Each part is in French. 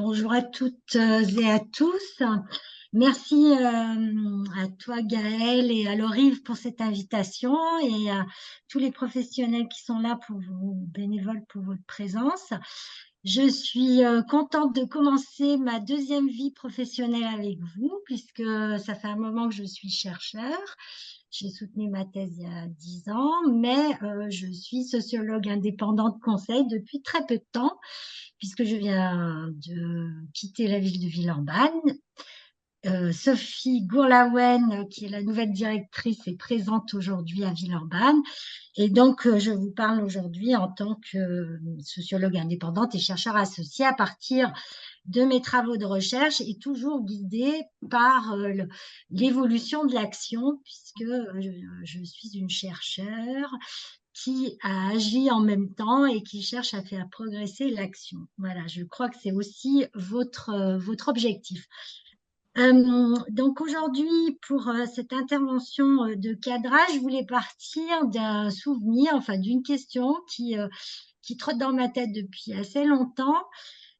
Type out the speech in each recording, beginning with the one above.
Bonjour à toutes et à tous. Merci à toi Gaëlle et à Laure-Yves pour cette invitation et à tous les professionnels qui sont là pour vous, bénévoles pour votre présence. Je suis contente de commencer ma deuxième vie professionnelle avec vous puisque ça fait un moment que je suis chercheur. J'ai soutenu ma thèse il y a 10 ans, mais je suis sociologue indépendante conseil depuis très peu de temps puisque je viens de quitter la ville de Villeurbanne. Sophie Gourlaouen, qui est la nouvelle directrice, est présente aujourd'hui à Villeurbanne. Et donc, je vous parle aujourd'hui en tant que sociologue indépendante et chercheur associé à partir de mes travaux de recherche et toujours guidée par l'évolution de l'action, puisque je suis une chercheure qui a agi en même temps et qui cherche à faire progresser l'action. Voilà, je crois que c'est aussi votre objectif. Donc aujourd'hui, pour cette intervention de cadrage, je voulais partir d'un souvenir, enfin d'une question qui trotte dans ma tête depuis assez longtemps.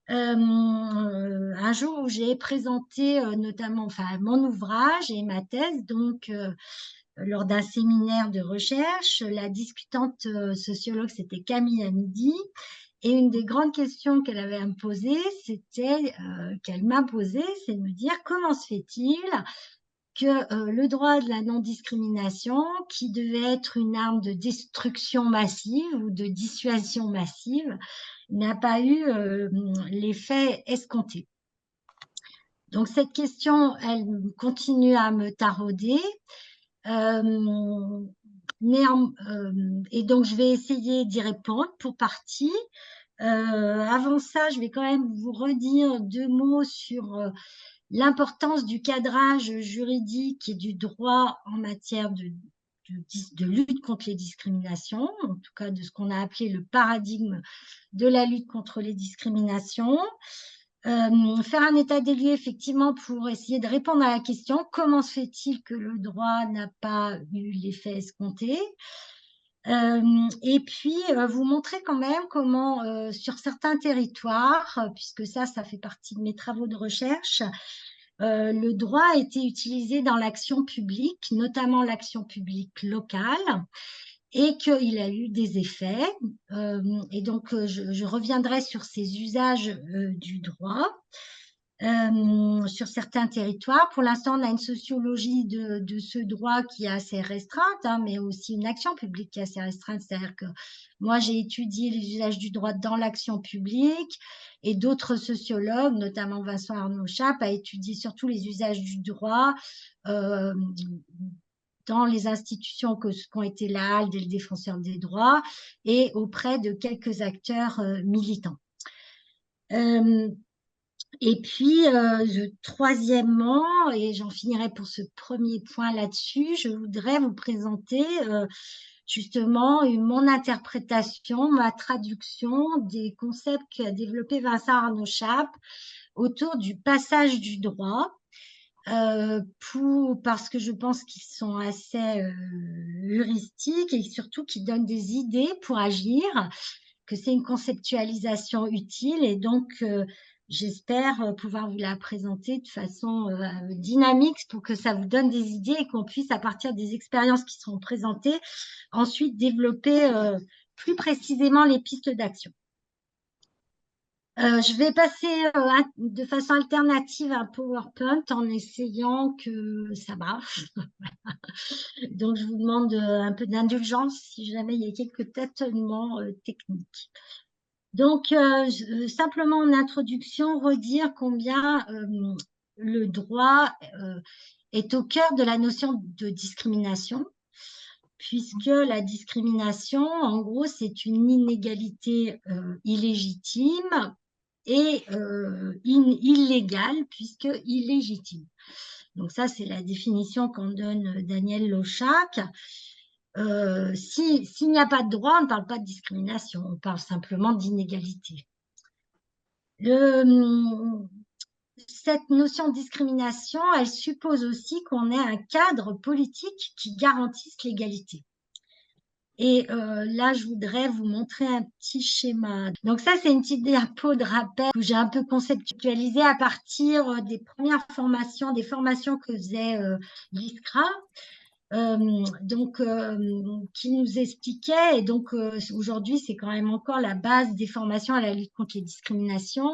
Un jour où j'ai présenté notamment enfin, mon ouvrage et ma thèse, donc lors d'un séminaire de recherche, la discutante sociologue, c'était Camille Amidi. Et une des grandes questions qu'elle avait à me poser, c'était, qu'elle m'a posée, c'est de me dire comment se fait-il que le droit de la non-discrimination, qui devait être une arme de destruction massive ou de dissuasion massive, n'a pas eu l'effet escompté. Donc cette question, elle continue à me tarauder. Et donc je vais essayer d'y répondre pour partie. Avant ça, je vais quand même vous redire deux mots sur l'importance du cadrage juridique et du droit en matière de lutte contre les discriminations, en tout cas de ce qu'on a appelé le paradigme de la lutte contre les discriminations. Faire un état des lieux, effectivement, pour essayer de répondre à la question comment se fait-il que le droit n'a pas eu l'effet escompté? Et puis, vous montrer quand même comment, sur certains territoires, puisque ça fait partie de mes travaux de recherche, le droit a été utilisé dans l'action publique, notamment l'action publique locale, et qu'il a eu des effets. Et donc, je reviendrai sur ces usages du droit. Sur certains territoires. Pour l'instant, on a une sociologie de ce droit qui est assez restreinte, hein, mais aussi une action publique qui est assez restreinte. C'est-à-dire que moi, j'ai étudié les usages du droit dans l'action publique et d'autres sociologues, notamment Vincent Arnaud-Chape, a étudié surtout les usages du droit dans les institutions qu'ont été la HALDE et le Défenseur des droits et auprès de quelques acteurs militants. Et puis, troisièmement, et j'en finirai pour ce premier point là-dessus, je voudrais vous présenter justement mon interprétation, ma traduction des concepts qu'a développé Vincent Arnaud-Chape autour du passage du droit, parce que je pense qu'ils sont assez heuristiques et surtout qu'ils donnent des idées pour agir, que c'est une conceptualisation utile et donc j'espère pouvoir vous la présenter de façon dynamique pour que ça vous donne des idées et qu'on puisse, à partir des expériences qui seront présentées, ensuite développer plus précisément les pistes d'action. Je vais passer de façon alternative à PowerPoint en essayant que ça marche. Donc, je vous demande un peu d'indulgence si jamais il y a quelques tâtonnements techniques. Donc, simplement en introduction, redire combien le droit est au cœur de la notion de discrimination, puisque la discrimination, en gros, c'est une inégalité illégitime et illégale, puisque illégitime. Donc ça, c'est la définition qu'en donne Daniel Lochac. S'il n'y a pas de droit, on ne parle pas de discrimination, on parle simplement d'inégalité. Cette notion de discrimination, elle suppose aussi qu'on ait un cadre politique qui garantisse l'égalité. Et là, je voudrais vous montrer un petit schéma. Donc ça, c'est une petite diapo de rappel que j'ai un peu conceptualisée à partir des premières formations, des formations que faisait l'ISCRA. Qui nous expliquait, et donc aujourd'hui c'est quand même encore la base des formations à la lutte contre les discriminations,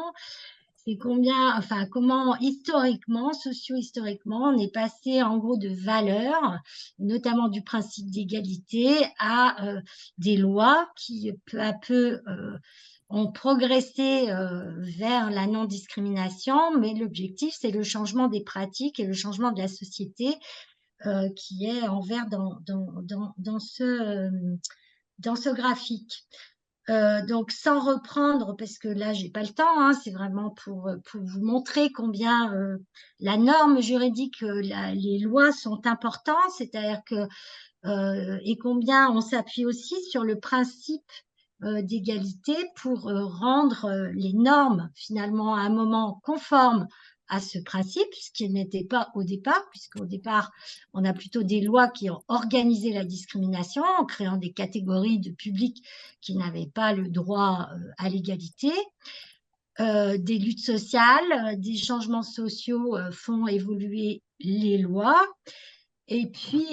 c'est comment historiquement, socio-historiquement, on est passé en gros de valeurs, notamment du principe d'égalité, à des lois qui peu à peu ont progressé vers la non-discrimination, mais l'objectif c'est le changement des pratiques et le changement de la société qui est envers dans ce graphique. Donc, sans reprendre, parce que là, j'ai pas le temps, hein, c'est vraiment pour vous montrer combien la norme juridique, les lois sont importantes, c'est-à-dire que et combien on s'appuie aussi sur le principe d'égalité pour rendre les normes finalement à un moment conformes à ce principe, ce qui n'était pas au départ, puisqu'au départ, on a plutôt des lois qui ont organisé la discrimination en créant des catégories de publics qui n'avaient pas le droit à l'égalité. Des luttes sociales, des changements sociaux font évoluer les lois. Et puis,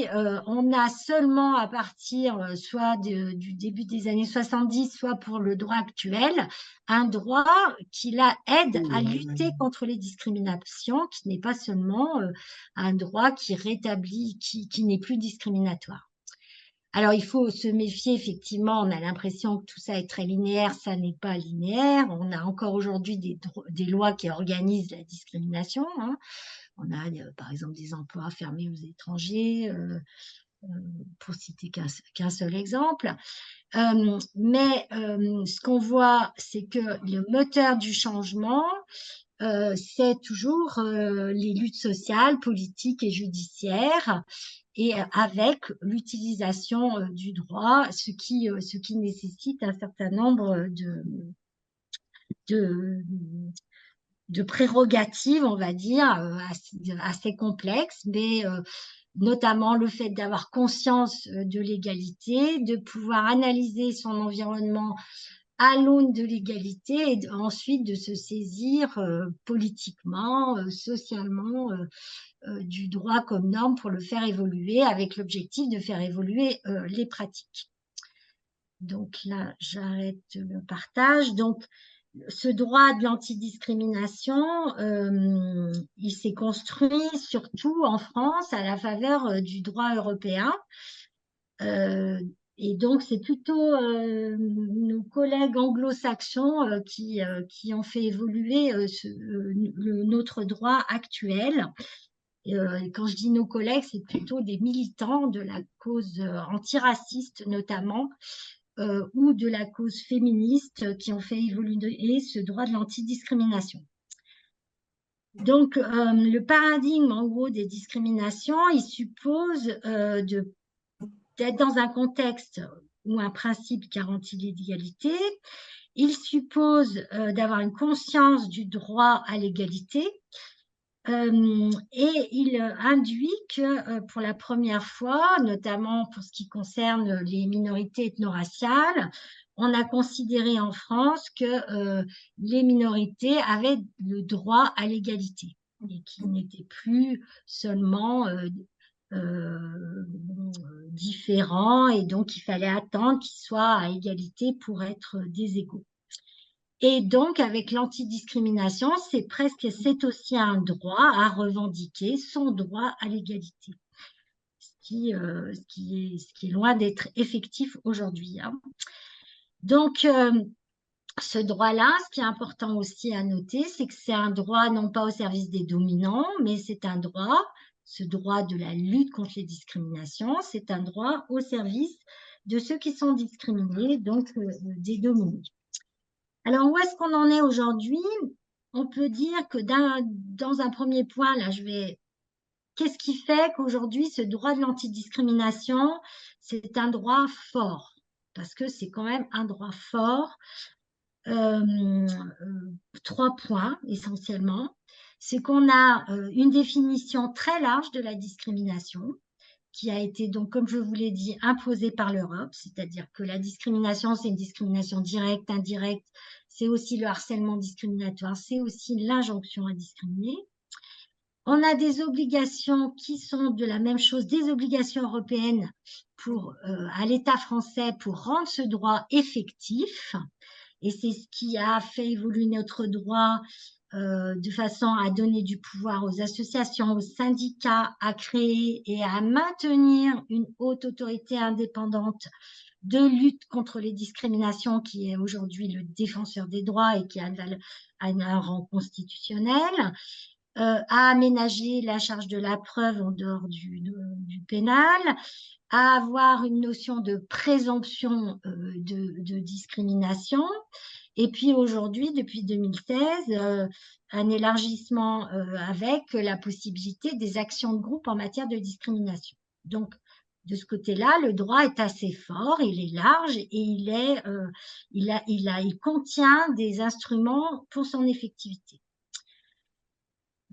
on a seulement à partir soit du début des années 70, soit pour le droit actuel, un droit qui la aide à lutter contre les discriminations, qui n'est pas seulement un droit qui rétablit, qui n'est plus discriminatoire. Alors, il faut se méfier, effectivement, on a l'impression que tout ça est très linéaire, ça n'est pas linéaire. On a encore aujourd'hui des lois qui organisent la discrimination, hein. On a, par exemple, des emplois fermés aux étrangers, pour citer qu'un seul exemple. Mais ce qu'on voit, c'est que le moteur du changement, c'est toujours les luttes sociales, politiques et judiciaires, et avec l'utilisation du droit, ce qui nécessite un certain nombre de, de prérogatives, on va dire, assez complexes, mais notamment le fait d'avoir conscience de l'égalité, de pouvoir analyser son environnement à l'aune de l'égalité et ensuite de se saisir politiquement, socialement du droit comme norme pour le faire évoluer avec l'objectif de faire évoluer les pratiques. Donc là, j'arrête le partage. Donc, ce droit de l'antidiscrimination, il s'est construit surtout en France à la faveur du droit européen. Et donc, c'est plutôt nos collègues anglo-saxons qui ont fait évoluer notre droit actuel. Et quand je dis nos collègues, c'est plutôt des militants de la cause antiraciste notamment, ou de la cause féministe qui ont fait évoluer ce droit de l'antidiscrimination. Donc, le paradigme, en gros, des discriminations, il suppose d'être dans un contexte où un principe garantit l'égalité. Il suppose d'avoir une conscience du droit à l'égalité. Et il induit que pour la première fois, notamment pour ce qui concerne les minorités ethno-raciales, on a considéré en France que les minorités avaient le droit à l'égalité et qu'ils n'étaient plus seulement différents et donc il fallait attendre qu'ils soient à égalité pour être des égaux. Et donc, avec l'antidiscrimination, c'est aussi un droit à revendiquer son droit à l'égalité, ce qui est loin d'être effectif aujourd'hui, hein. Donc, ce droit-là, ce qui est important aussi à noter, c'est que c'est un droit non pas au service des dominants, mais c'est un droit, ce droit de la lutte contre les discriminations, c'est un droit au service de ceux qui sont discriminés, donc des dominés. Alors, où est-ce qu'on en est aujourd'hui? On peut dire que dans un premier point, là, qu'est-ce qui fait qu'aujourd'hui, ce droit de l'antidiscrimination, c'est un droit fort? Parce que c'est quand même un droit fort. 3 points essentiellement. C'est qu'on a une définition très large de la discrimination qui a été donc, comme je vous l'ai dit, imposée par l'Europe, c'est-à-dire que la discrimination, c'est une discrimination directe, indirecte, c'est aussi le harcèlement discriminatoire, c'est aussi l'injonction à discriminer. On a des obligations qui sont de la même chose, des obligations européennes à l'État français pour rendre ce droit effectif. Et c'est ce qui a fait évoluer notre droit de façon à donner du pouvoir aux associations, aux syndicats, à créer et à maintenir une haute autorité indépendante de lutte contre les discriminations qui est aujourd'hui le défenseur des droits et qui a un rang constitutionnel. À aménager la charge de la preuve en dehors du pénal, à avoir une notion de présomption de discrimination. Et puis aujourd'hui, depuis 2016, un élargissement avec la possibilité des actions de groupe en matière de discrimination. Donc, de ce côté-là, le droit est assez fort, il est large et il contient des instruments pour son effectivité.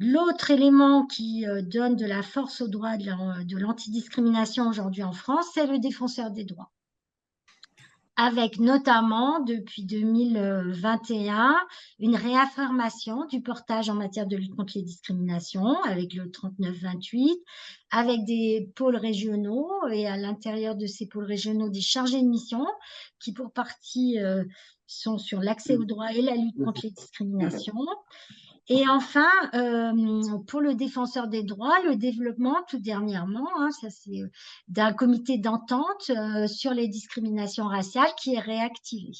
L'autre élément qui donne de la force au droit de l'antidiscrimination aujourd'hui en France, c'est le défenseur des droits. Avec notamment, depuis 2021, une réaffirmation du portage en matière de lutte contre les discriminations, avec le 39-28, avec des pôles régionaux et à l'intérieur de ces pôles régionaux, des chargés de mission qui, pour partie, sont sur l'accès aux droits et la lutte contre les discriminations. Et enfin, pour le défenseur des droits, le développement tout dernièrement, ça c'est d'un comité d'entente sur les discriminations raciales qui est réactivé.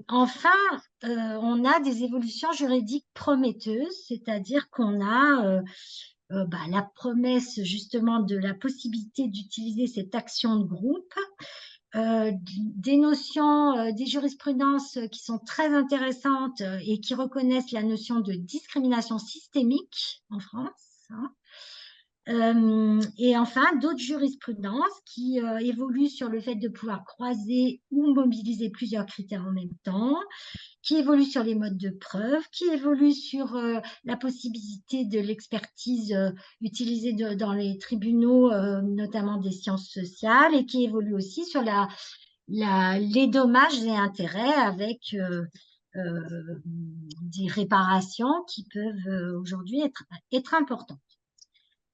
Enfin, on a des évolutions juridiques prometteuses, c'est-à-dire qu'on a la promesse justement de la possibilité d'utiliser cette action de groupe, des notions, des jurisprudences qui sont très intéressantes et qui reconnaissent la notion de discrimination systémique en France. Et enfin, d'autres jurisprudences qui évoluent sur le fait de pouvoir croiser ou mobiliser plusieurs critères en même temps, qui évolue sur les modes de preuve, qui évolue sur la possibilité de l'expertise utilisée dans les tribunaux, notamment des sciences sociales, et qui évolue aussi sur les dommages et intérêts avec des réparations qui peuvent aujourd'hui être importantes.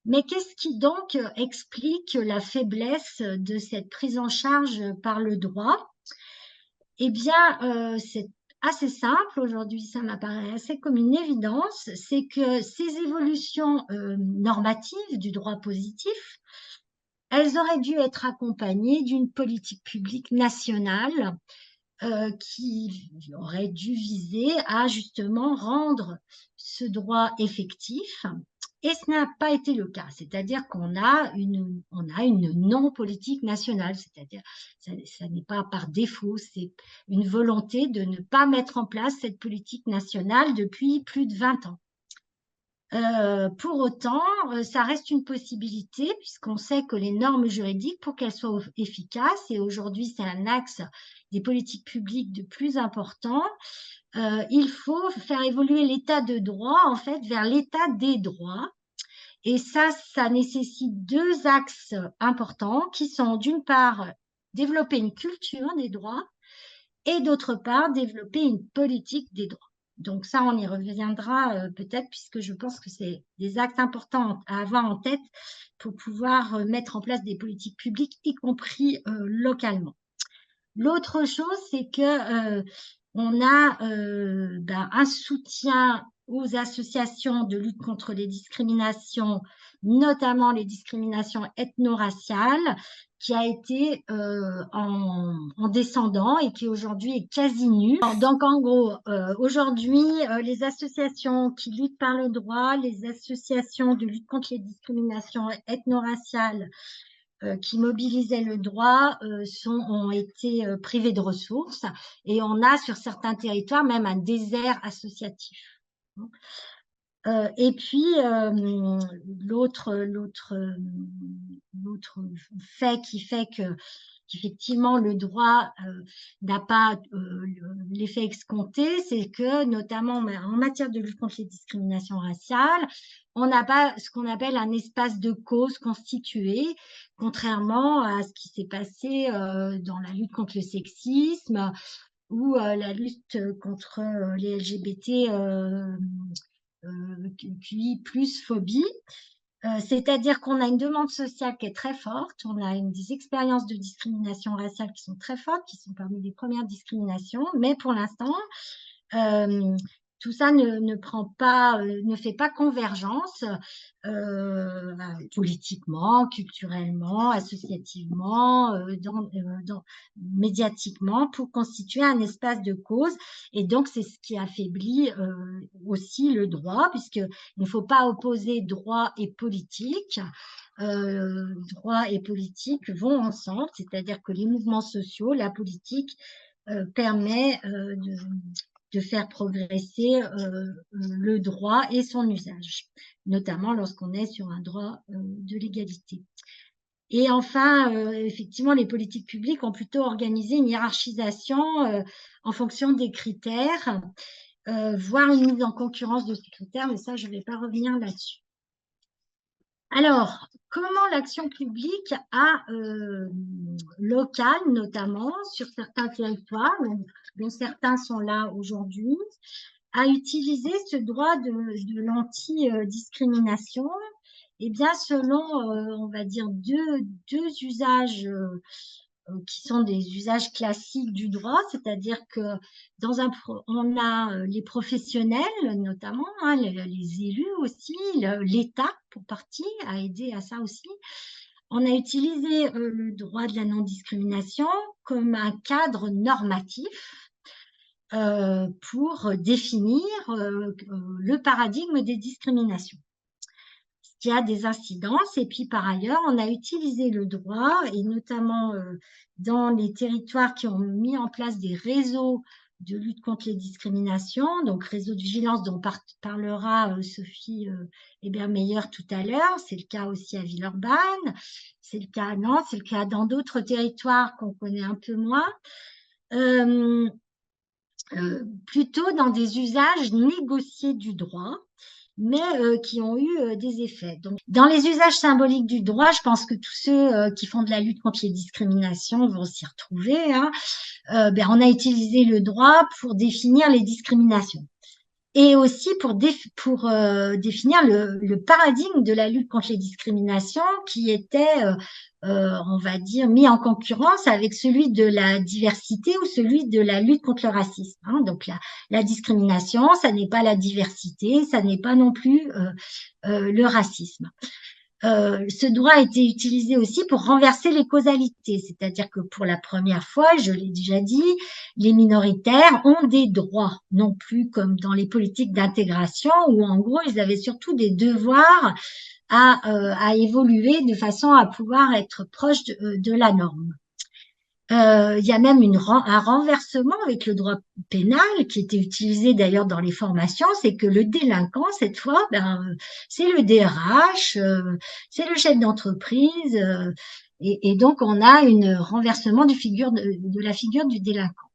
Mais qu'est-ce qui donc explique la faiblesse de cette prise en charge par le droit? Eh bien, c'est assez simple aujourd'hui, ça m'apparaît assez comme une évidence, c'est que ces évolutions normatives du droit positif, elles auraient dû être accompagnées d'une politique publique nationale qui aurait dû viser à justement rendre ce droit effectif. Et ce n'a pas été le cas, c'est-à-dire qu'on a une non-politique nationale, c'est-à-dire ça n'est pas par défaut, c'est une volonté de ne pas mettre en place cette politique nationale depuis plus de 20 ans. Pour autant, ça reste une possibilité puisqu'on sait que les normes juridiques, pour qu'elles soient efficaces, et aujourd'hui c'est un axe des politiques publiques de plus important, il faut faire évoluer l'état de droit en fait vers l'état des droits. Et ça nécessite deux axes importants qui sont d'une part développer une culture des droits et d'autre part développer une politique des droits. Donc ça, on y reviendra peut-être puisque je pense que c'est des axes importants à avoir en tête pour pouvoir mettre en place des politiques publiques, y compris localement. L'autre chose, c'est que on a un soutien aux associations de lutte contre les discriminations, notamment les discriminations ethno-raciales, qui a été en descendant et qui aujourd'hui est quasi nul. Donc en gros, aujourd'hui, les associations qui luttent par le droit, les associations de lutte contre les discriminations ethno-raciales qui mobilisaient le droit ont été privées de ressources et on a sur certains territoires même un désert associatif. Et puis, l'autre fait qui fait que qu'effectivement le droit n'a pas l'effet escompté, c'est que notamment en matière de lutte contre les discriminations raciales, on n'a pas ce qu'on appelle un espace de cause constitué, contrairement à ce qui s'est passé dans la lutte contre le sexisme ou la lutte contre les LGBT QI plus phobie. C'est-à-dire qu'on a une demande sociale qui est très forte, on a des expériences de discrimination raciale qui sont très fortes, qui sont parmi les premières discriminations, mais pour l'instant, tout ça ne fait pas convergence politiquement, culturellement, associativement, médiatiquement, pour constituer un espace de cause. Et donc, c'est ce qui affaiblit aussi le droit, puisqu'il ne faut pas opposer droit et politique. Droit et politique vont ensemble, c'est-à-dire que les mouvements sociaux, la politique, permet de faire progresser le droit et son usage, notamment lorsqu'on est sur un droit de l'égalité. Et enfin, effectivement, les politiques publiques ont plutôt organisé une hiérarchisation en fonction des critères, voire une mise en concurrence de ces critères, mais ça, je ne vais pas revenir là-dessus. Alors, comment l'action publique locale, notamment sur certains territoires, dont certains sont là aujourd'hui, a utilisé ce droit de l'anti-discrimination, eh bien, selon, on va dire, deux usages qui sont des usages classiques du droit, c'est-à-dire que on a les professionnels notamment, hein, les élus aussi, l'État pour partie a aidé à ça aussi. On a utilisé le droit de la non-discrimination comme un cadre normatif pour définir le paradigme des discriminations, qui a des incidences. Et puis, par ailleurs, on a utilisé le droit, et notamment dans les territoires qui ont mis en place des réseaux de lutte contre les discriminations, donc réseau de vigilance dont parlera Sophie Ebermeyer tout à l'heure. C'est le cas aussi à Villeurbanne, c'est le cas à Nantes, c'est le cas dans d'autres territoires qu'on connaît un peu moins. Plutôt dans des usages négociés du droit, mais qui ont eu des effets. Donc, dans les usages symboliques du droit, je pense que tous ceux qui font de la lutte contre les discriminations vont s'y retrouver. Hein. On a utilisé le droit pour définir les discriminations et aussi pour définir le paradigme de la lutte contre les discriminations qui était, on va dire, mis en concurrence avec celui de la diversité ou celui de la lutte contre le racisme. Hein. Donc la discrimination, ça n'est pas la diversité, ça n'est pas non plus le racisme. Ce droit a été utilisé aussi pour renverser les causalités, c'est-à-dire que pour la première fois, je l'ai déjà dit, les minoritaires ont des droits, non plus comme dans les politiques d'intégration où en gros ils avaient surtout des devoirs à évoluer de façon à pouvoir être proche de la norme. Il y a même un renversement avec le droit pénal qui était utilisé d'ailleurs dans les formations, c'est que le délinquant, cette fois, c'est le DRH, c'est le chef d'entreprise, et donc on a un renversement de la figure du délinquant.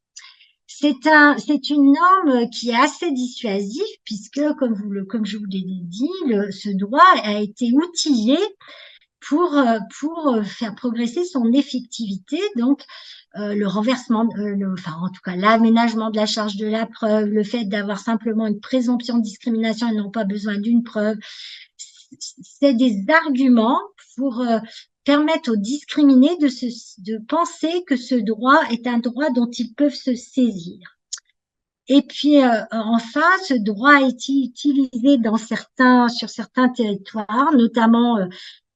C'est une norme qui est assez dissuasive puisque, comme je vous l'ai dit, ce droit a été outillé pour faire progresser son effectivité. Donc, le renversement, en tout cas, l'aménagement de la charge de la preuve, le fait d'avoir simplement une présomption de discrimination et non pas besoin d'une preuve, c'est des arguments pour permettre aux discriminés de penser que ce droit est un droit dont ils peuvent se saisir. Et puis, enfin, ce droit a été utilisé sur certains territoires, notamment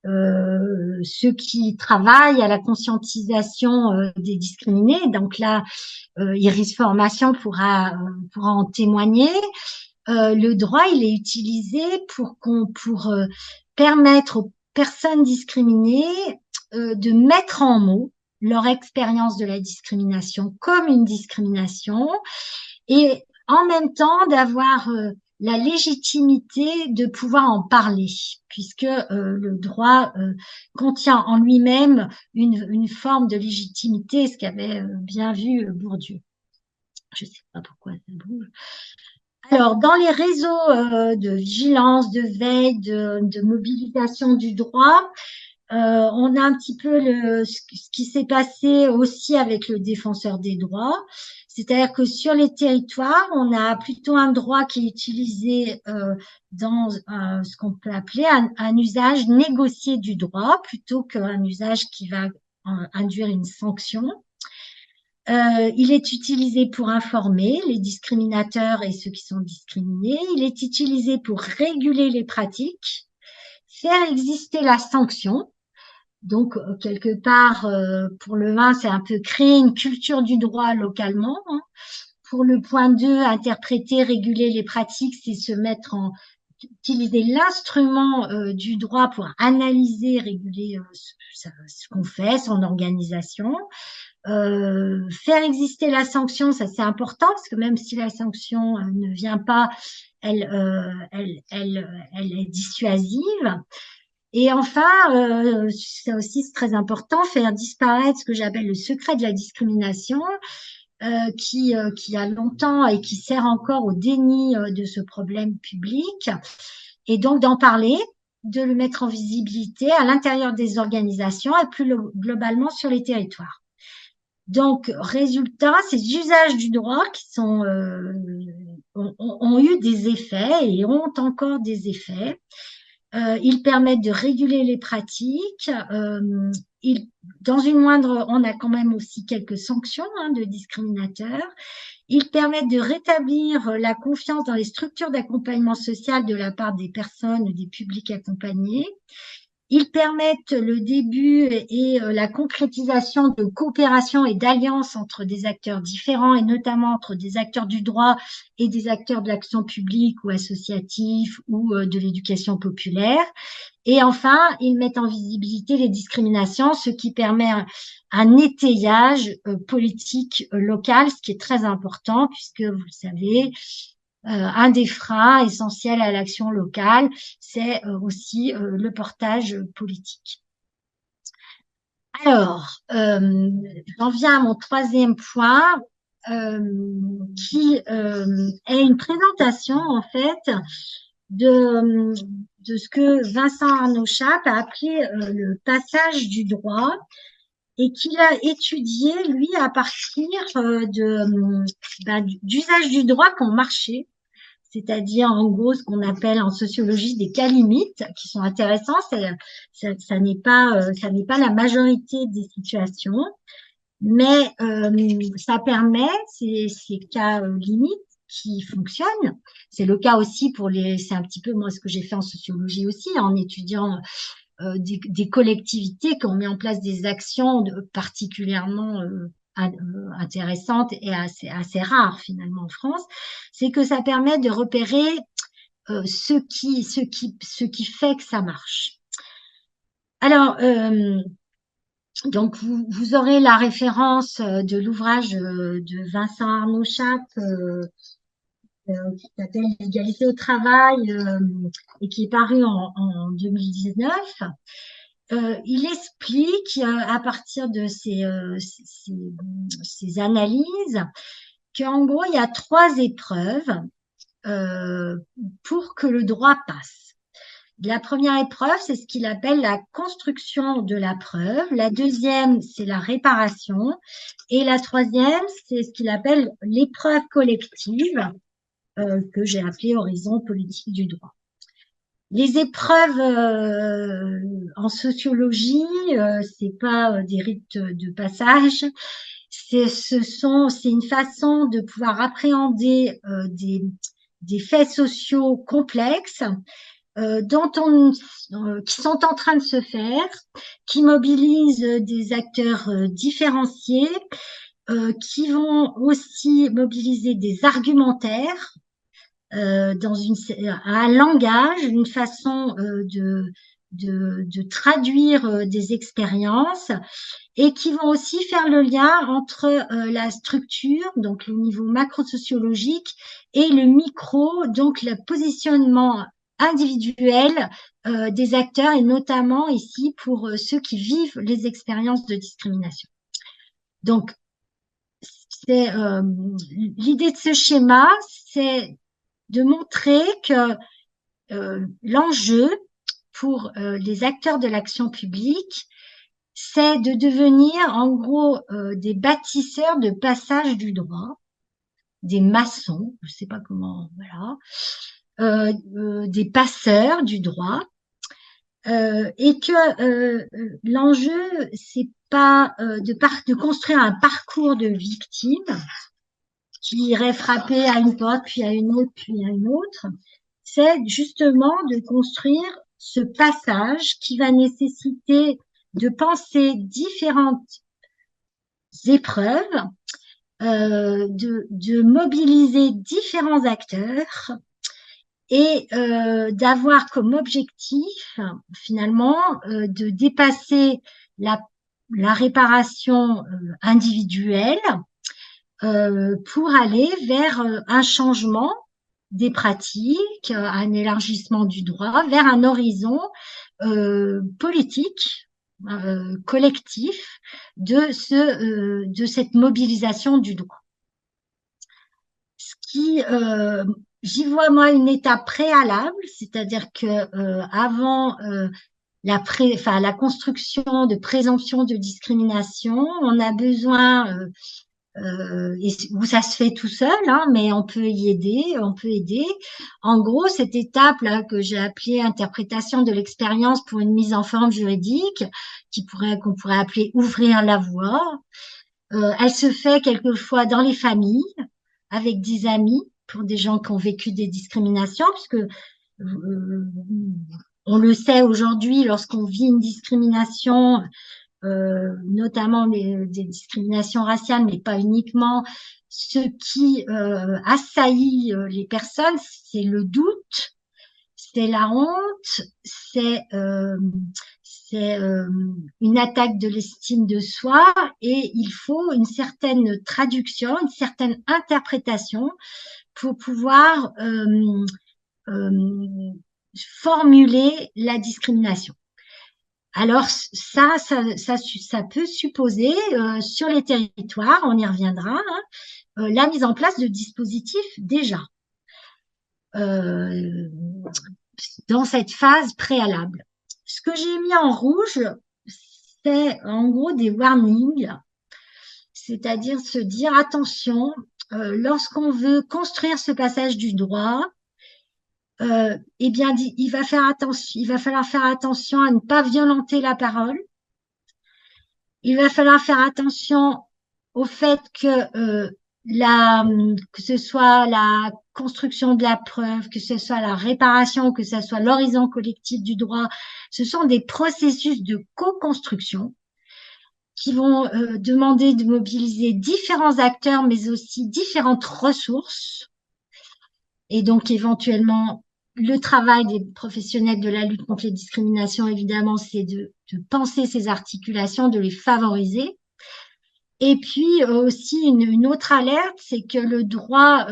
ceux qui travaillent à la conscientisation des discriminés. Donc là, Iris Formation pourra en témoigner. Le droit, il est utilisé pour permettre aux personnes discriminées de mettre en mots leur expérience de la discrimination comme une discrimination et en même temps d'avoir la légitimité de pouvoir en parler, puisque le droit contient en lui-même une forme de légitimité, ce qu'avait bien vu Bourdieu. Je ne sais pas pourquoi ça bouge. Alors, dans les réseaux de vigilance, de veille, de mobilisation du droit, on a un petit peu ce qui s'est passé aussi avec le défenseur des droits. C'est-à-dire que sur les territoires, on a plutôt un droit qui est utilisé dans ce qu'on peut appeler un usage négocié du droit, plutôt qu'un usage qui va induire une sanction. Il est utilisé pour informer les discriminateurs et ceux qui sont discriminés. Il est utilisé pour réguler les pratiques, faire exister la sanction. Donc, quelque part, pour le 1, c'est un peu créer une culture du droit localement. Hein. Pour le point 2, interpréter, réguler les pratiques, c'est se mettre en utiliser l'instrument du droit pour analyser, réguler ce qu'on fait, son organisation. Faire exister la sanction, ça c'est important parce que même si la sanction ne vient pas, elle est dissuasive. Et enfin, ça aussi c'est très important, faire disparaître ce que j'appelle le secret de la discrimination, qui a longtemps et qui sert encore au déni de ce problème public, et donc d'en parler, de le mettre en visibilité à l'intérieur des organisations et plus globalement sur les territoires. Donc, résultat, ces usages du droit qui ont eu des effets et ont encore des effets. Ils permettent de réguler les pratiques. Dans une moindre, on a quand même aussi quelques sanctions de discriminateurs. Ils permettent de rétablir la confiance dans les structures d'accompagnement social de la part des personnes, des publics accompagnés. Ils permettent le début et la concrétisation de coopération et d'alliances entre des acteurs différents et notamment entre des acteurs du droit et des acteurs de l'action publique ou associative ou de l'éducation populaire. Et enfin, ils mettent en visibilité les discriminations, ce qui permet un étayage politique local, ce qui est très important puisque, vous le savez, un des freins essentiels à l'action locale, c'est aussi le portage politique. Alors, j'en viens à mon troisième point, qui est une présentation, en fait, de ce que Vincent Arnaud Chape a appelé le passage du droit et qu'il a étudié, lui, à partir d'usage du droit comme marché, c'est-à-dire en gros ce qu'on appelle en sociologie des cas limites qui sont intéressants. Ça n'est pas la majorité des situations, mais ça permet ces cas limites qui fonctionnent. C'est le cas aussi c'est un petit peu moi ce que j'ai fait en sociologie aussi en étudiant des collectivités qui ont mis en place des actions particulièrement intéressante et assez rare finalement en France, c'est que ça permet de repérer ce qui fait que ça marche. Alors, donc vous aurez la référence de l'ouvrage de Vincent Arnaud Chape qui s'appelle L'égalité au travail et qui est paru en 2019. Il explique à partir de ces analyses qu'en gros, il y a 3 épreuves pour que le droit passe. La première épreuve, c'est ce qu'il appelle la construction de la preuve. La deuxième, c'est la réparation. Et la troisième, c'est ce qu'il appelle l'épreuve collective, que j'ai appelée horizon politique du droit. Les épreuves en sociologie, c'est pas des rites de passage, c'est une façon de pouvoir appréhender des faits sociaux complexes qui sont en train de se faire, qui mobilisent des acteurs différenciés, qui vont aussi mobiliser des argumentaires dans un langage, une façon de traduire des expériences et qui vont aussi faire le lien entre la structure, donc le niveau macrosociologique, et le micro, donc le positionnement individuel des acteurs, et notamment ici pour ceux qui vivent les expériences de discrimination. Donc, c'est l'idée de ce schéma, c'est de montrer que l'enjeu pour les acteurs de l'action publique, c'est de devenir en gros des bâtisseurs de passage du droit, des maçons, je sais pas comment, voilà, des passeurs du droit, et que l'enjeu c'est pas de construire un parcours de victimes qui irait frapper à une porte, puis à une autre, puis à une autre. C'est justement de construire ce passage qui va nécessiter de penser différentes épreuves, de mobiliser différents acteurs et d'avoir comme objectif finalement de dépasser la réparation individuelle pour aller vers un changement des pratiques, un élargissement du droit, vers un horizon politique, collectif de cette mobilisation du droit. Ce qui, j'y vois moi une étape préalable, c'est-à-dire que avant la construction de présomption de discrimination, on a besoin où ça se fait tout seul, hein, mais on peut y aider, on peut aider. En gros, cette étape-là que j'ai appelée interprétation de l'expérience pour une mise en forme juridique, qu'on pourrait appeler ouvrir la voie, elle se fait quelquefois dans les familles, avec des amis, pour des gens qui ont vécu des discriminations, puisque on le sait aujourd'hui, lorsqu'on vit une discrimination, notamment des discriminations raciales, mais pas uniquement. Ce qui assaillit les personnes, c'est le doute, c'est la honte, c'est une attaque de l'estime de soi, et il faut une certaine traduction, une certaine interprétation pour pouvoir formuler la discrimination. Alors ça peut supposer sur les territoires, on y reviendra, hein, la mise en place de dispositifs déjà dans cette phase préalable. Ce que j'ai mis en rouge, c'est en gros des warnings, c'est-à-dire se dire attention, lorsqu'on veut construire ce passage du droit, eh bien, il va falloir faire attention à ne pas violenter la parole. Il va falloir faire attention au fait que ce soit la construction de la preuve, que ce soit la réparation, que ce soit l'horizon collectif du droit, ce sont des processus de co-construction qui vont demander de mobiliser différents acteurs, mais aussi différentes ressources. Et donc, éventuellement, le travail des professionnels de la lutte contre les discriminations, évidemment, c'est de penser ces articulations, de les favoriser. Et puis aussi, une autre alerte, c'est que le droit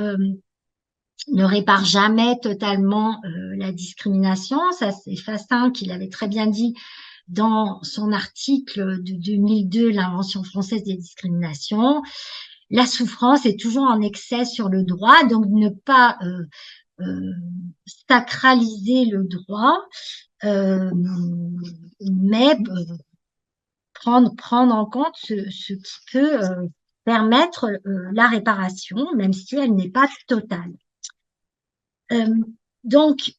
ne répare jamais totalement la discrimination. Ça, c'est Fassin qui l'avait très bien dit dans son article de 2002, l'invention française des discriminations. La souffrance est toujours en excès sur le droit, donc ne pas sacraliser le droit, mais prendre en compte ce qui peut permettre la réparation, même si elle n'est pas totale. Donc,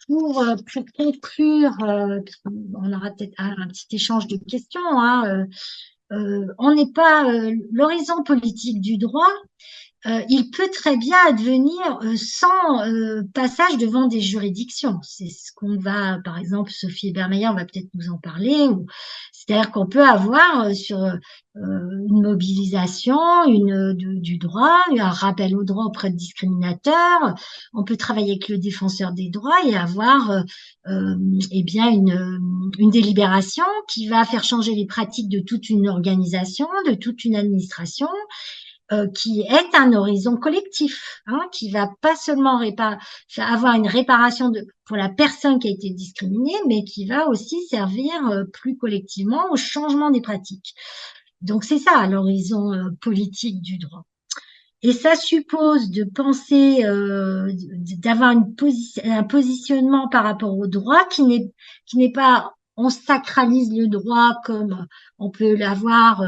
pour conclure, on aura peut-être un petit échange de questions, hein, on n'est pas l'horizon politique du droit il peut très bien advenir sans passage devant des juridictions. C'est ce qu'on va, par exemple, Sophie Ebermeyer va peut-être nous en parler. C'est-à-dire qu'on peut avoir sur une mobilisation du droit, un rappel au droit auprès de discriminateurs. On peut travailler avec le défenseur des droits et avoir eh bien une délibération qui va faire changer les pratiques de toute une organisation, de toute une administration qui est un horizon collectif, hein, qui va pas seulement avoir une réparation pour la personne qui a été discriminée, mais qui va aussi servir plus collectivement au changement des pratiques. Donc c'est ça l'horizon politique du droit. Et ça suppose de penser, d'avoir un positionnement par rapport au droit qui n'est pas on sacralise le droit comme on peut l'avoir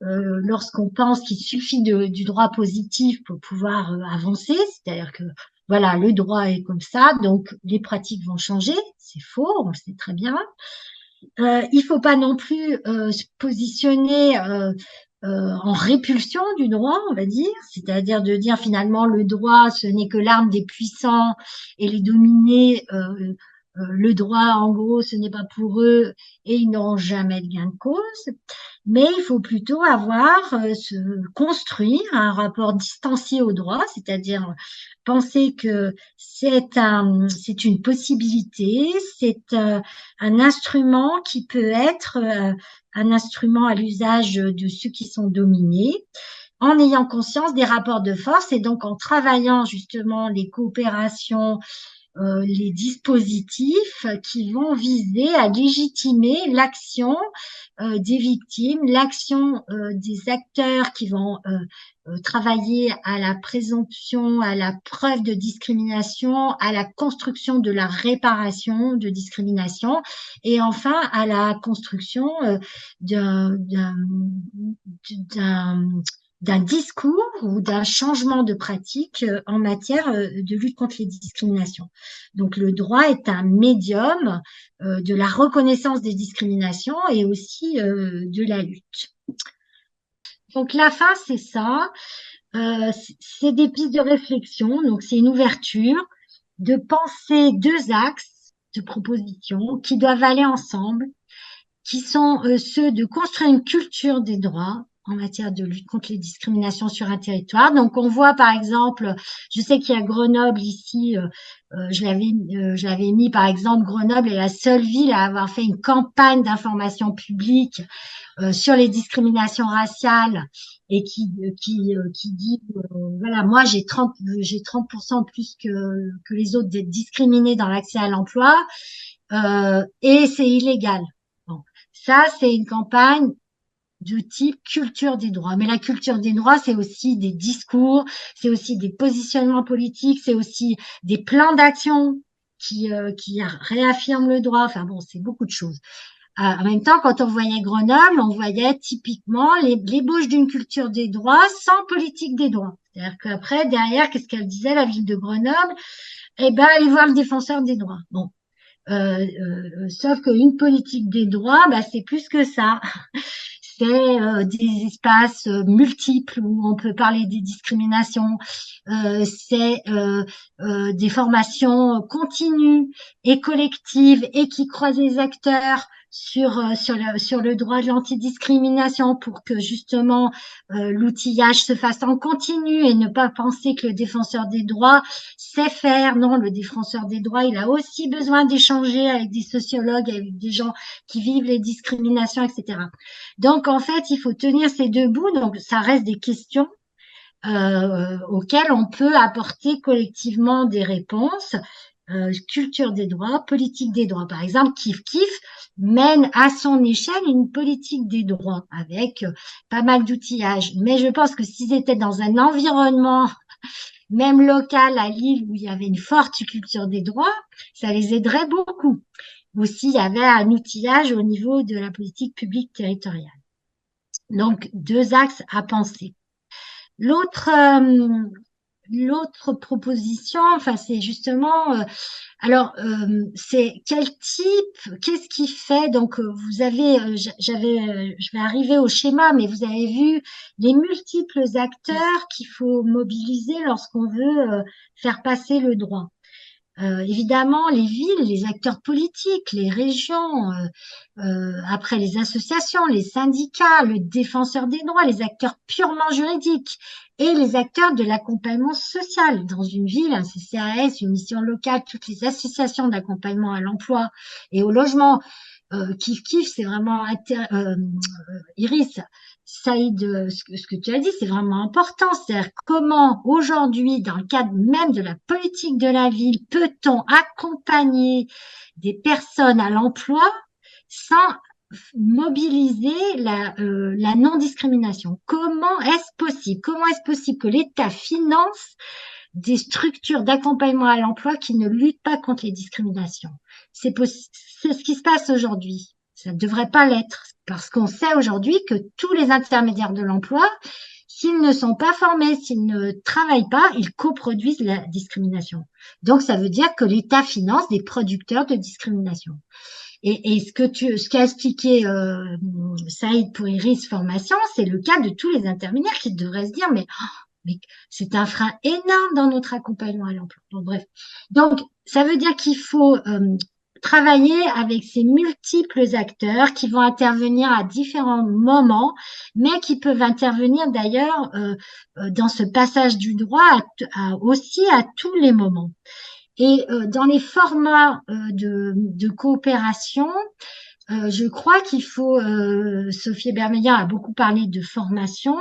lorsqu'on pense qu'il suffit du droit positif pour pouvoir avancer, c'est-à-dire que voilà, le droit est comme ça, donc les pratiques vont changer. C'est faux, on le sait très bien. Il faut pas non plus se positionner en répulsion du droit, on va dire, c'est-à-dire de dire finalement le droit, ce n'est que l'arme des puissants et les dominés, le droit, en gros, ce n'est pas pour eux et ils n'auront jamais de gain de cause. Mais il faut plutôt construire un rapport distancié au droit, c'est-à-dire penser que c'est une possibilité, c'est un instrument qui peut être un instrument à l'usage de ceux qui sont dominés, en ayant conscience des rapports de force et donc en travaillant justement les coopérations, les dispositifs qui vont viser à légitimer l'action des victimes, l'action des acteurs qui vont travailler à la présomption, à la preuve de discrimination, à la construction de la réparation de discrimination et enfin à la construction d'un d'un discours ou d'un changement de pratique en matière de lutte contre les discriminations. Donc le droit est un médium de la reconnaissance des discriminations et aussi de la lutte. Donc la fin, c'est ça. C'est des pistes de réflexion, donc c'est une ouverture de penser deux axes de proposition qui doivent aller ensemble, qui sont ceux de construire une culture des droits en matière de lutte contre les discriminations sur un territoire. Donc, on voit par exemple, je sais qu'il y a Grenoble ici, je l'avais mis par exemple, Grenoble est la seule ville à avoir fait une campagne d'information publique sur les discriminations raciales et qui dit voilà, moi j'ai 30% plus que les autres d'être discriminés dans l'accès à l'emploi et c'est illégal. Bon. Ça, c'est une campagne de type culture des droits. Mais la culture des droits, c'est aussi des discours, c'est aussi des positionnements politiques, c'est aussi des plans d'action qui réaffirment le droit. Enfin bon, c'est beaucoup de choses. En même temps, quand on voyait Grenoble, on voyait typiquement l'ébauche d'une culture des droits sans politique des droits. C'est-à-dire qu'après, derrière, qu'est-ce qu'elle disait, la ville de Grenoble? Eh ben, allez voir le défenseur des droits. Bon. Sauf qu'une politique des droits, bah, c'est plus que ça. C'est des espaces multiples où on peut parler des discriminations. C'est des formations continues et collectives et qui croisent les acteurs sur le droit de l'antidiscrimination pour que justement l'outillage se fasse en continu et ne pas penser que le défenseur des droits sait faire. Non, le défenseur des droits, il a aussi besoin d'échanger avec des sociologues, avec des gens qui vivent les discriminations, etc. Donc, en fait, il faut tenir ces deux bouts. Donc, ça reste des questions auxquelles on peut apporter collectivement des réponses. Culture des droits, politique des droits. Par exemple, Kif Kif mène à son échelle une politique des droits avec pas mal d'outillage. Mais je pense que s'ils étaient dans un environnement même local à Lille où il y avait une forte culture des droits, ça les aiderait beaucoup. Ou s'il y avait un outillage au niveau de la politique publique territoriale. Donc, deux axes à penser. L'autre l'autre proposition, enfin, c'est justement, alors, c'est quel type, qu'est-ce qui fait, donc, vous avez, je vais arriver au schéma, mais vous avez vu les multiples acteurs qu'il faut mobiliser lorsqu'on veut faire passer le droit. Évidemment, les villes, les acteurs politiques, les régions, après les associations, les syndicats, le défenseur des droits, les acteurs purement juridiques et les acteurs de l'accompagnement social. Dans une ville, un CCAS, une mission locale, toutes les associations d'accompagnement à l'emploi et au logement, kiff kiff, c'est vraiment Iris, Saïd, ce que tu as dit, c'est vraiment important. C'est-à-dire comment aujourd'hui, dans le cadre même de la politique de la ville, peut-on accompagner des personnes à l'emploi sans mobiliser la non-discrimination? Comment est-ce possible? Comment est-ce possible que l'État finance des structures d'accompagnement à l'emploi qui ne luttent pas contre les discriminations? C'est ce qui se passe aujourd'hui. Ça ne devrait pas l'être parce qu'on sait aujourd'hui que tous les intermédiaires de l'emploi, s'ils ne sont pas formés, s'ils ne travaillent pas, ils coproduisent la discrimination. Donc, ça veut dire que l'État finance des producteurs de discrimination. Et ce qu'a expliqué Saïd pour Iris Formation, c'est le cas de tous les intermédiaires qui devraient se dire, mais c'est un frein énorme dans notre accompagnement à l'emploi. Donc, bref. Donc, ça veut dire qu'il faut travailler avec ces multiples acteurs qui vont intervenir à différents moments, mais qui peuvent intervenir d'ailleurs dans ce passage du droit aussi à tous les moments. Et dans les formats de coopération, je crois qu'il faut, Sophie Bermeillard a beaucoup parlé de formation,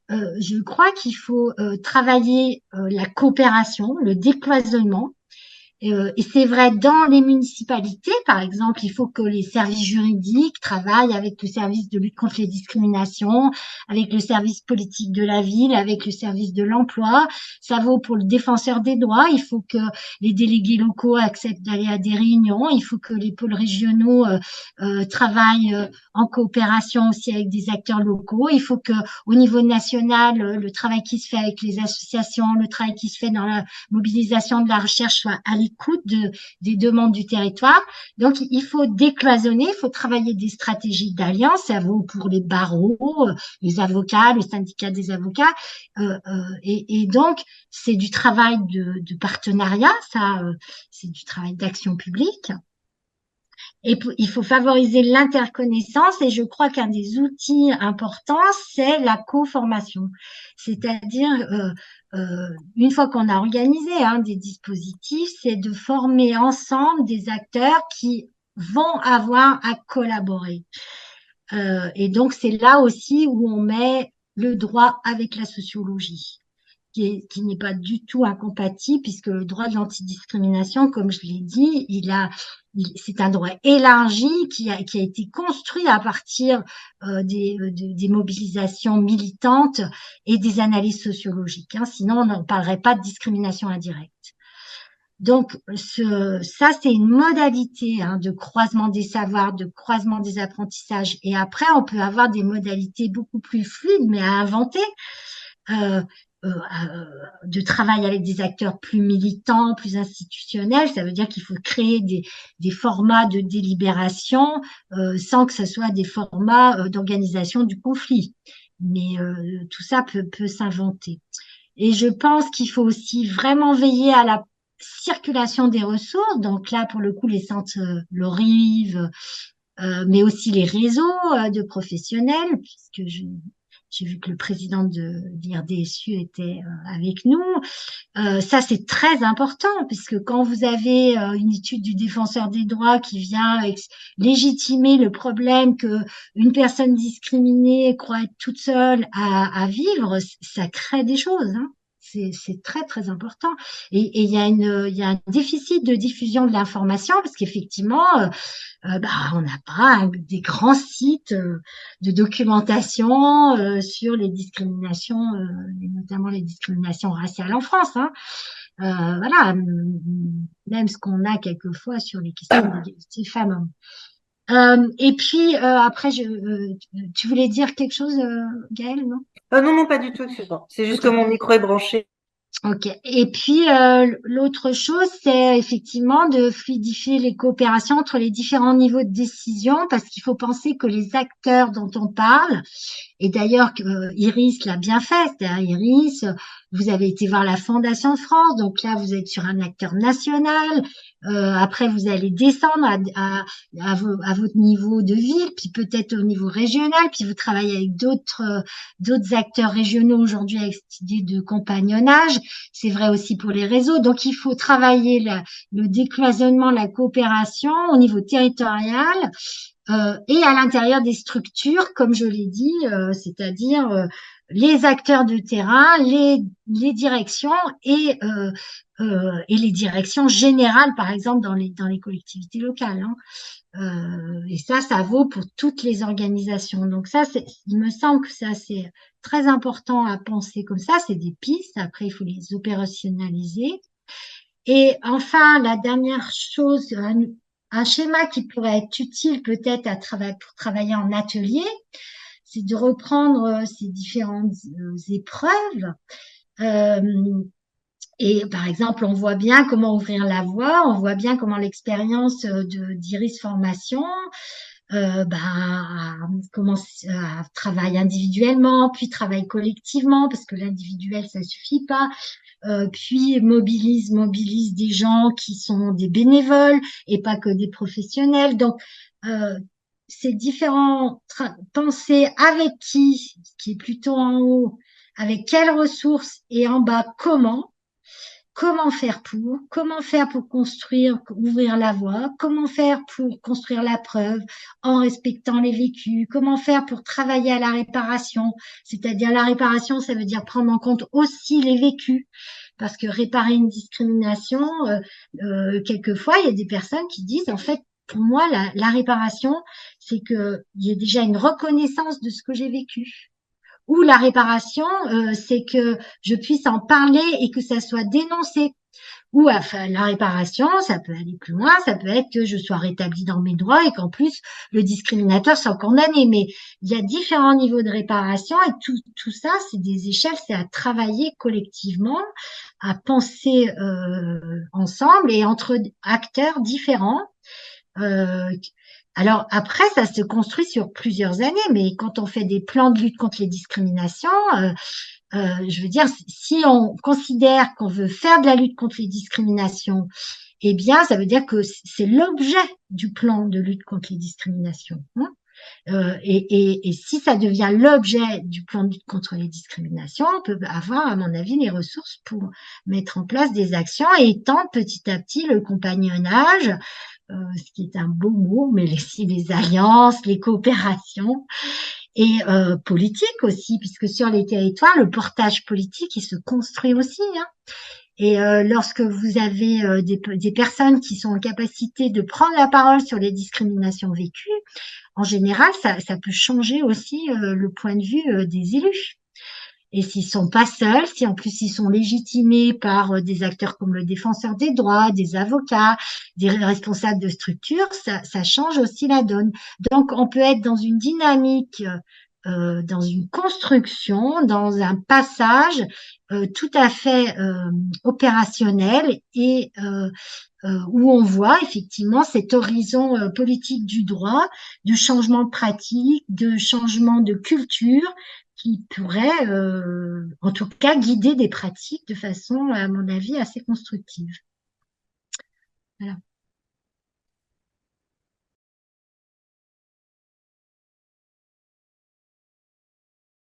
je crois qu'il faut travailler la coopération, le décloisonnement. Et c'est vrai dans les municipalités, par exemple, il faut que les services juridiques travaillent avec le service de lutte contre les discriminations, avec le service politique de la ville, avec le service de l'emploi. Ça vaut pour le défenseur des droits. Il faut que les délégués locaux acceptent d'aller à des réunions. Il faut que les pôles régionaux travaillent en coopération aussi avec des acteurs locaux. Il faut que, au niveau national, le travail qui se fait avec les associations, le travail qui se fait dans la mobilisation de la recherche soit à l'écoute des demandes du territoire. Donc, il faut décloisonner, il faut travailler des stratégies d'alliance. Ça vaut pour les barreaux, les avocats, le syndicat des avocats. Et donc, c'est du travail de partenariat, ça, c'est du travail d'action publique. Et il faut favoriser l'interconnaissance et je crois qu'un des outils importants, c'est la co-formation. C'est-à-dire, une fois qu'on a organisé des dispositifs, c'est de former ensemble des acteurs qui vont avoir à collaborer. Et donc, c'est là aussi où on met le droit avec la sociologie qui n'est pas du tout incompatible, puisque le droit de l'antidiscrimination, comme je l'ai dit, c'est un droit élargi qui a été construit à partir des mobilisations militantes et des analyses sociologiques. Sinon, on n'en parlerait pas de discrimination indirecte. Donc, ça, c'est une modalité de croisement des savoirs, de croisement des apprentissages. Et après, on peut avoir des modalités beaucoup plus fluides, mais à inventer. Euh, de travail avec des acteurs plus militants, plus institutionnels. Ça veut dire qu'il faut créer des formats de délibération sans que ce soit des formats d'organisation du conflit. Mais tout ça peut s'inventer. Et je pense qu'il faut aussi vraiment veiller à la circulation des ressources. Donc là, pour le coup, les centres Lorive, mais aussi les réseaux de professionnels, puisque j'ai vu que le président de l'IRDSU était avec nous. Ça, c'est très important, puisque quand vous avez une étude du défenseur des droits qui vient légitimer le problème que une personne discriminée croit être toute seule à vivre, ça crée des choses. C'est très, très important. Et il y a un déficit de diffusion de l'information, parce qu'effectivement, on n'a pas des grands sites de documentation sur les discriminations, et notamment les discriminations raciales en France. Voilà, même ce qu'on a quelquefois sur les questions d'égalité femmes-hommes. Et puis après, tu voulais dire quelque chose, Gaëlle, non? Non, non, pas du tout, excuse-moi. C'est juste Ok. que mon micro est branché. Ok. Et puis, l'autre chose, c'est effectivement de fluidifier les coopérations entre les différents niveaux de décision, parce qu'il faut penser que les acteurs dont on parle, et d'ailleurs, Iris l'a bien fait. C'est-à-dire, Iris, vous avez été voir la Fondation de France, donc là, vous êtes sur un acteur national. Après, vous allez descendre à votre niveau de ville, puis peut-être au niveau régional, puis vous travaillez avec d'autres acteurs régionaux aujourd'hui avec cette idée de compagnonnage. C'est vrai aussi pour les réseaux. Donc, il faut travailler le décloisonnement, la coopération au niveau territorial et à l'intérieur des structures, comme je l'ai dit, c'est-à-dire les acteurs de terrain, les directions et les directions générales, par exemple, dans les collectivités locales. Hein. Et ça vaut pour toutes les organisations. Donc ça, il me semble que c'est très important à penser comme ça. C'est des pistes. Après, il faut les opérationnaliser. Et enfin, la dernière chose, un schéma qui pourrait être utile peut-être pour travailler en atelier, c'est de reprendre ces différentes épreuves. Euh, et par exemple, on voit bien comment ouvrir la voie, on voit bien comment l'expérience d'Iris Formation commence à travailler individuellement, puis travaille collectivement, parce que l'individuel, ça suffit pas. Puis mobilise des gens qui sont des bénévoles et pas que des professionnels. Donc, euh, ces différents penser avec qui est plutôt en haut, avec quelles ressources et en bas comment faire pour construire, ouvrir la voie, comment faire pour construire la preuve en respectant les vécus, comment faire pour travailler à la réparation, c'est-à-dire la réparation, ça veut dire prendre en compte aussi les vécus, parce que réparer une discrimination, quelquefois, il y a des personnes qui disent, en fait, pour moi, la réparation, c'est qu'il y ait déjà une reconnaissance de ce que j'ai vécu. Ou la réparation, c'est que je puisse en parler et que ça soit dénoncé. Ou enfin, la réparation, ça peut aller plus loin, ça peut être que je sois rétablie dans mes droits et qu'en plus le discriminateur soit condamné. Mais il y a différents niveaux de réparation et tout ça, c'est des échelles, c'est à travailler collectivement, à penser ensemble et entre acteurs différents. Euh, alors après, ça se construit sur plusieurs années, mais quand on fait des plans de lutte contre les discriminations, je veux dire, si on considère qu'on veut faire de la lutte contre les discriminations, eh bien, ça veut dire que c'est l'objet du plan de lutte contre les discriminations. Hein. Et si ça devient l'objet du plan de lutte contre les discriminations, on peut avoir, à mon avis, les ressources pour mettre en place des actions et étendre petit à petit le compagnonnage, ce qui est un beau mot, mais les alliances, les coopérations et politique aussi, puisque sur les territoires, le portage politique, il se construit aussi. Hein. Et lorsque vous avez des personnes qui sont en capacité de prendre la parole sur les discriminations vécues, en général, ça peut changer aussi le point de vue des élus. Et s'ils sont pas seuls, si en plus ils sont légitimés par des acteurs comme le défenseur des droits, des avocats, des responsables de structures, ça change aussi la donne. Donc on peut être dans une dynamique, dans une construction, dans un passage tout à fait opérationnel et où on voit effectivement cet horizon politique du droit, de changement de pratique, de changement de culture qui pourrait, en tout cas, guider des pratiques de façon, à mon avis, assez constructive. Voilà.